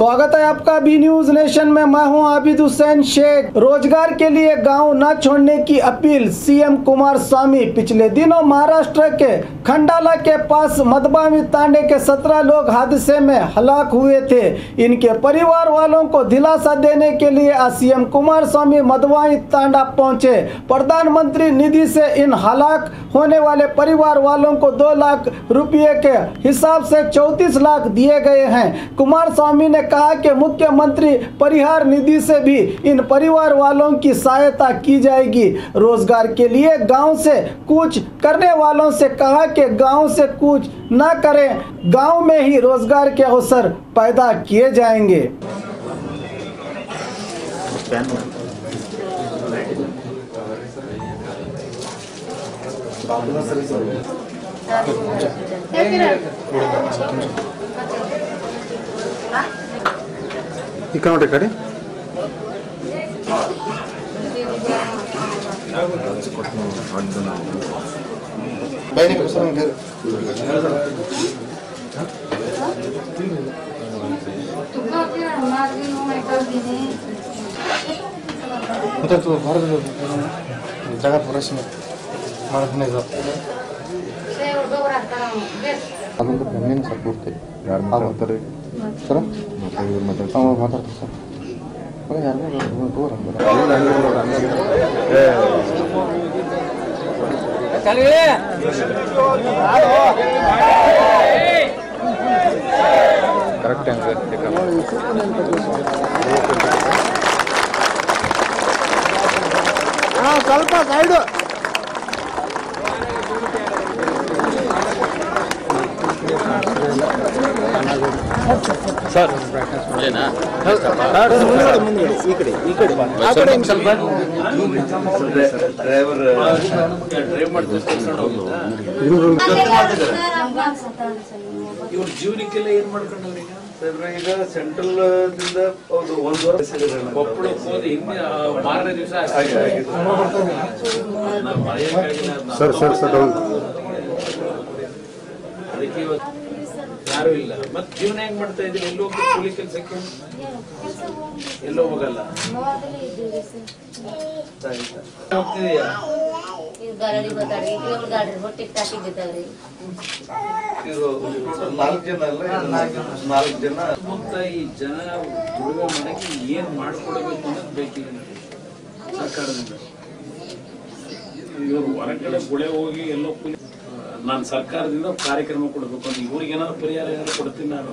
स्वागत है आपका बी न्यूज नेशन में। मैं हूं आबिद हुसैन शेख। रोजगार के लिए गांव न छोड़ने की अपील सीएम कुमारस्वामी। पिछले दिनों महाराष्ट्र के खंडाला के पास मदबामी तांडे के 17 लोग हादसे में हलाक हुए थे। इनके परिवार वालों को दिलासा देने के लिए आज सीएम कुमारस्वामी मदबामी तांडा पहुंचे। प्रधानमंत्री निधि से इन हलाक होने वाले परिवार वालों को 2 लाख रुपये के हिसाब से 34 लाख दिए गए हैं। कुमारस्वामी ने कहा कि मुख्यमंत्री परिहार निधि से भी इन परिवार वालों की सहायता की जाएगी। रोजगार के लिए गांव से कूच करने वालों से कहा कि गांव से कूच न करें, गांव में ही रोजगार के अवसर पैदा किए जाएंगे। ఇక్కడ కಡೆ ಜಾಗ ಪೂರೈಸಿ ಮಾಡ್ತಾನೆ ಅದೊಂದು ಫೆಮಿನ್ ಸಪೋರ್ಟ್ ಯಾರು ಮಾತಾಡ್ತಾರೆ ಸರ್ ಮಾತಾಡ್ತಾರೆ ಸರ್ ಕರೆಕ್ಟ್ ಸ್ವಲ್ಪ ಸೈಡು ಸರ್ ಇವ್ರ ಜೀವನಕ್ಕೆಲ್ಲ ಏನ್ ಮಾಡ್ಕೊಂಡವ್ರೀಗ ಈಗ ಸೆಂಟ್ರಲ್ ದಿಂದ ಒಂದು ವರ್ಷ ಕೊಪ್ಪಳಕ್ಕೆ ಹೋಗಿ ಇನ್ನು ಮಾರನೇ ದಿವಸ ಅದಕ್ಕೆ ಯಾರು ಇಲ್ಲ. ಮತ್ ಜೀವನ ಹೆಂಗ್ ಮಾಡ್ತಾ ಇದ್ದೀವಿ? ಎಲ್ಲೋ ಕೂಲಿ ಕೆಲ್ಸಕ್ಕೆ ಎಲ್ಲೋ ಹೋಗಲ್ಲ. ಹೋಗ್ತಿದೀಯಾ? 4 ಜನ ಅಲ್ಲ, 4 ಜನ ಮುಂತ ಈ ಜನ ದುಡಿಮೆ ಮಾಡಕ್ಕೆ ಏನ್ ಮಾಡ್ಕೊಡ್ಬೇಕು ಅನ್ನೋದು ಬೇಕಿಲ್ಲ ಸರ್ಕಾರದಿಂದ. ಇವರು ಹೊರಗಡೆ ಗುಳೆ ಹೋಗಿ ಎಲ್ಲೋ ಕೂಲಿ ನಾನು ಸರ್ಕಾರದಿಂದ ಕಾರ್ಯಕ್ರಮ ಕೊಡಬೇಕು ಅಂತ ಇವ್ರಿಗೆ ಏನಾದ್ರು ಪರಿಹಾರ ಏನಾದ್ರು ಕೊಡ್ತೀನಿ ನಾನು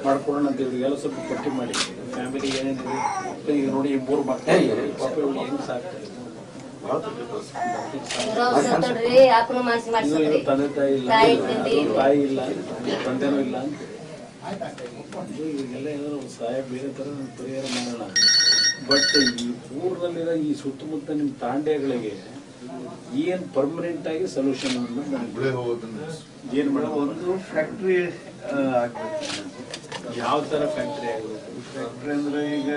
ಮಾಡ್ಕೊಡೋಣ ಅಂತ ಇವ್ರಿಗೆಲ್ಲ ಸ್ವಲ್ಪ ಪಟ್ಟಿ ಮಾಡಿ ಫ್ಯಾಮಿಲಿ ಏನೇನಿದೆ ಈಗ ನೋಡಿ 3 ಮಕ್ಕಳು ಹೆಂಗ್ ಸಾಕ್ತಾರೆ. ತಂದೆ ತಾಯಿ ಇಲ್ಲ, ತಾಯಿ ಇಲ್ಲ, ತಂದೆನೂ ಇಲ್ಲ ಅಂತ ಇವ್ರಿಗೆಲ್ಲ ಏನಾದ್ರು ಸಹಾಯ ಬೇರೆ ತರ ಪರಿಹಾರ ಮಾಡೋಣ. ಬಟ್ ಈ ಊರಿನಲ್ಲಿರೋ ಈ ಸುತ್ತಮುತ್ತ ನಿಮ್ಮ ತಾಂಡೆಗಳಿಗೆ ಏನ್ ಪರ್ಮನೆಂಟ್ ಆಗಿ ಸೊಲ್ಯೂಷನ್ ಏನ್ ಮಾಡ? ಒಂದು ಫ್ಯಾಕ್ಟ್ರಿ ಯಾವ ತರ ಫ್ಯಾಕ್ಟ್ರಿ ಆಗಬೇಕು? ಫ್ಯಾಕ್ಟ್ರಿ ಅಂದ್ರೆ ಈಗ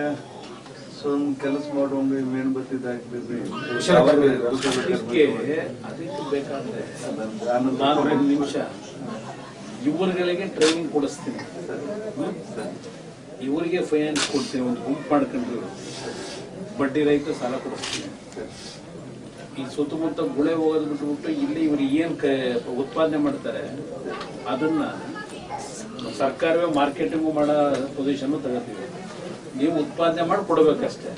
ಒಂದು ಕೆಲಸ ಮಾಡೋಂಗ ಮೇಣಬತ್ತಿದ ಅದಕ್ಕೆ ಬೇಕಾದ್ರೆ ನಾನು 2 ನಿಮಿಷ ಇವರುಗಳಿಗೆ ಟ್ರೈನಿಂಗ್ ಕೊಡಿಸ್ತೀನಿ, ಇವರಿಗೆ ಫೈನಾನ್ಸ್ ಕೊಡ್ತೀನಿ, ಒಂದು ಗುಂಪು ಮಾಡ್ಕೊಂಡ್ರು ಬಡ್ಡಿ ರಹಿತ ಸಾಲ ಕೊಡಿಸ್ತೀನಿ. ಈ ಸುತ್ತಮುತ್ತ ಗುಳೆ ಹೋಗೋದು ಬಿಟ್ಬಿಟ್ಟು ಇಲ್ಲಿ ಇವ್ರು ಏನ್ ಉತ್ಪಾದನೆ ಮಾಡ್ತಾರೆ ಅದನ್ನ ಸರ್ಕಾರವೇ ಮಾರ್ಕೆಟಿಂಗು ಮಾಡೋ ಪೊಸಿಷನ್ ತಗೋತೀವಿ. ನೀವು ಉತ್ಪಾದನೆ ಮಾಡಿ ಕೊಡ್ಬೇಕಷ್ಟೇ.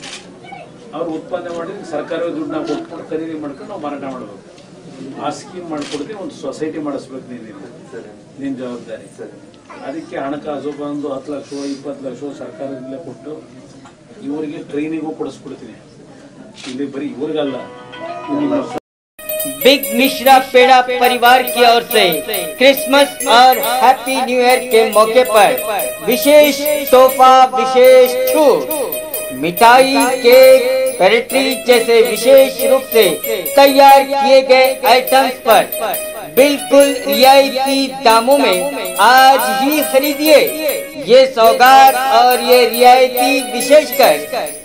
ಅವ್ರು ಉತ್ಪಾದನೆ ಮಾಡಿದ್ರೆ ಸರ್ಕಾರವೇ ದುಡ್ಡನ್ನ ಕೊಟ್ಬಿಟ್ಟು ಖರೀದಿ ಮಾಡ್ಕೊಂಡು ನಾವು ಮಾರಾಟ ಮಾಡ್ಬೇಕು. ಆ ಸ್ಕೀಮ್ ಮಾಡ್ಕೊಡ್ತೀವಿ. ಒಂದು ಸೊಸೈಟಿ ಮಾಡಿಸ್ಬೇಕು ನಿನ್ ಜವಾಬ್ದಾರಿ. ಅದಕ್ಕೆ ಹಣಕಾಸು ಬಂದು 10 ಲಕ್ಷ 20 ಲಕ್ಷ ಸರ್ಕಾರದಿಂದ ಕೊಟ್ಟು ಇವರಿಗೆ ಟ್ರೈನಿಂಗು ಕೊಡಿಸ್ಬಿಡ್ತೀನಿ. ಇಲ್ಲಿ ಬರೀ ಇವ್ರಿಗಲ್ಲ. बिग मिश्रा पेड़ा परिवार की ओर से क्रिसमस और हैप्पी न्यू ईयर के मौके पर विशेष तोहफा, विशेष छूट, मिठाई, केक, पेस्ट्री जैसे विशेष रूप से तैयार किए गए आइटम्स पर बिल्कुल रियायती दामों में आज ही खरीदिए। ये सौगात और ये रियायती विशेषकर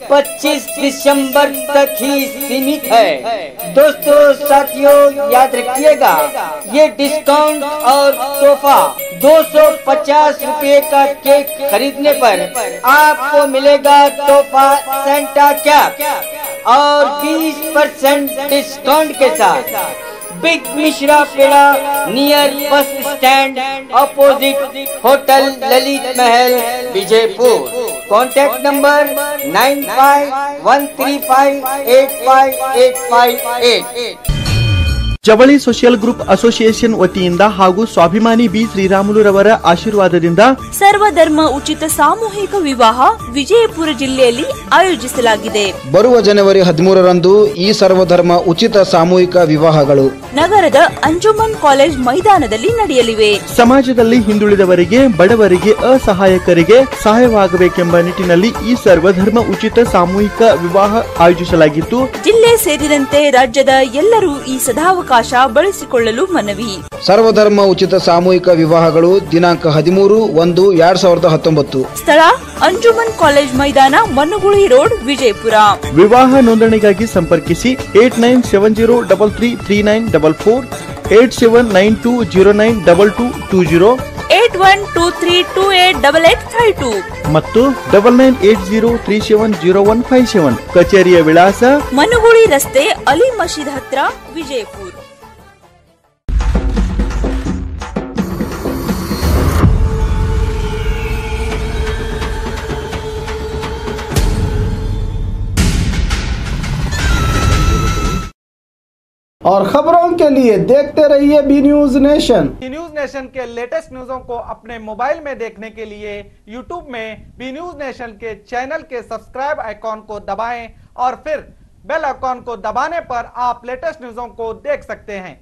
25 दिसंबर तक ही सीमित है। दोस्तों साथियों याद रखिएगा, ये डिस्काउंट और तोहफा 250 रुपए का केक खरीदने पर आपको मिलेगा तोहफा सेंटा कैप और 20% डिस्काउंट के साथ। Big Mishra Peda near bus stand opposite hotel Lalit Mahal Vijayapur. Contact number 9513585858। ಜವಳಿ ಸೋಷಿಯಲ್ ಗ್ರೂಪ್ ಅಸೋಸಿಯೇಷನ್ ವತಿಯಿಂದ ಹಾಗೂ ಸ್ವಾಭಿಮಾನಿ ಬಿ ಶ್ರೀರಾಮುಲುರವರ ಆಶೀರ್ವಾದದಿಂದ ಸರ್ವಧರ್ಮ ಉಚಿತ ಸಾಮೂಹಿಕ ವಿವಾಹ ವಿಜಯಪುರ ಜಿಲ್ಲೆಯಲ್ಲಿ ಆಯೋಜಿಸಲಾಗಿದೆ। ಬರುವ ಜನವರಿ 13ರಂದು ಈ ಸರ್ವಧರ್ಮ ಉಚಿತ ಸಾಮೂಹಿಕ ವಿವಾಹಗಳು ನಗರದ ಅಂಜುಮನ್ ಕಾಲೇಜ್ ಮೈದಾನದಲ್ಲಿ ನಡೆಯಲಿವೆ। ಸಮಾಜದಲ್ಲಿ ಹಿಂದುಳಿದವರಿಗೆ, ಬಡವರಿಗೆ, ಅಸಹಾಯಕರಿಗೆ ಸಹಾಯವಾಗಬೇಕೆಂಬ ನಿಟ್ಟಿನಲ್ಲಿ ಈ ಸರ್ವಧರ್ಮ ಉಚಿತ ಸಾಮೂಹಿಕ ವಿವಾಹ ಆಯೋಜಿಸಲಾಗಿತ್ತು। ಜಿಲ್ಲೆ ಸೇರಿದಂತೆ ರಾಜ್ಯದ ಎಲ್ಲರೂ ಈ ಸದಾವಕಾಶ ಬಳಸಿಕೊಳ್ಳಲು ಮನವಿ। ಸರ್ವಧರ್ಮ ಉಚಿತ ಸಾಮೂಹಿಕ ವಿವಾಹಗಳು ದಿನಾಂಕ 13/1/2019। ಸ್ಥಳ ಅಂಜುಮನ್ ಕಾಲೇಜ್ ಮೈದಾನ, ಮನ್ನುಗುಳಿ ರೋಡ್, ವಿಜಯಪುರ। ವಿವಾಹ ನೋಂದಣಿಗಾಗಿ ಸಂಪರ್ಕಿಸಿ 8970333944, 8792092220, 8123288852 ಮತ್ತು 9980370157। ಕಚೇರಿಯ ವಿಳಾಸ ಮನ್ನುಗುಳಿ ರಸ್ತೆ, ಅಲಿ ಮಸೀದ್ ಹತ್ರ, ವಿಜಯಪುರ। और खबरों के लिए देखते रहिए B news nation. B news nation के लेटेस्ट न्यूज़ों को अपने मोबाइल में देखने के लिए यूट्यूब में बी न्यूज नेशन के चैनल के सब्सक्राइब आइकॉन को दबाएं और फिर बेल आइकॉन को दबाने पर आप लेटेस्ट न्यूज़ों को देख सकते हैं।